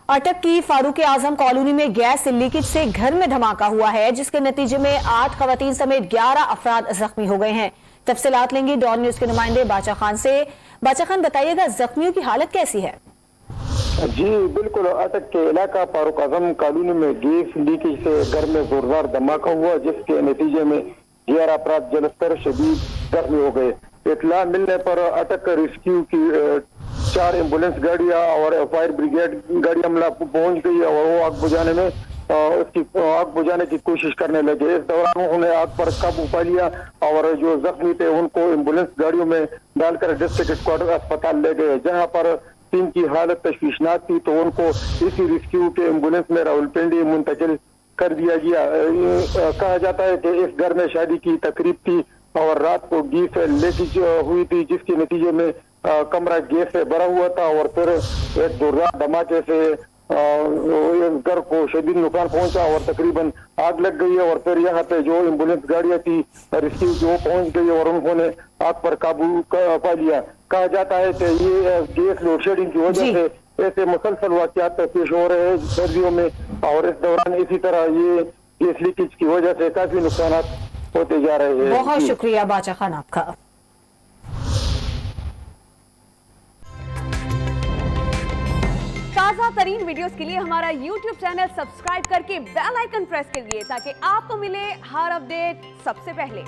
اٹک کی فاروق اعظم کالونی میں gas leakage سے گھر میں دھماکہ ہوا ہے، جس کے نتیجے میں 8 خواتین سمیت 11 افراد زخمی ہو گئے ہیں۔ تفصیلات لیں گے ڈان نیوز کے نمائندے باچا خان سے۔ باچا خان، بتائیے گا زخمیوں کی حالت کیسی ہے؟ جی بالکل، اٹک کے علاقہ فاروق اعظم کالونی میں گیس لیکیج سے گھر میں زوردار دھماکہ ہوا، جس کے نتیجے میں 11 افراد جلستر شدید زخمی ہو گئے۔ اطلاع ملنے پر اٹک ریسکیو کی 4 ایمبولینس گاڑیاں اور فائر بریگیڈ گاڑی عملہ پہنچ گئی اور وہ آگ بجھانے کی کوشش کرنے لگے۔ اس دوران انہوں نے آگ پر قابو پا لیا اور جو زخمی تھے ان کو ایمبولینس گاڑیوں میں ڈال کر ڈسٹرکٹ ہیڈ کوارٹر اسپتال لے گئے، جہاں پر 3 کی حالت تشویشناک تھی تو ان کو اسی ریسکیو کے ایمبولینس میں راولپنڈی منتقل کر دیا گیا۔ کہا جاتا ہے کہ اس گھر میں شادی کی تقریب تھی اور رات کو گیس لیکیج ہوئی تھی، جس کے نتیجے میں کمرہ گیس سے بھرا ہوا تھا اور پھر ایک زوردار دھماکے سے گھر کو شدید نقصان پہنچا اور تقریباً آگ لگ گئی ہے اور پھر یہاں پہ جو ایمبولینس گاڑیاں تھی ریسکیو کی وہ پہنچ گئی اور انہوں نے آگ پر قابو پا لیا۔ کہا جاتا ہے کہ یہ گیس لوڈ شیڈنگ کی وجہ سے ایسے مسلسل واقعات پیش ہو رہے ہیں سردیوں میں، اور اس دوران اسی طرح یہ گیس لیکیج کی وجہ سے کافی نقصانات ہوتے جا رہے ہیں۔ بہت شکریہ باچا خان آپ کا۔ تازہ ترین ویڈیوز کے لیے ہمارا YouTube چینل سبسکرائب کر کے بیل آئیکن پریس کریے تاکہ آپ کو ملے ہر اپڈیٹ سب سے پہلے۔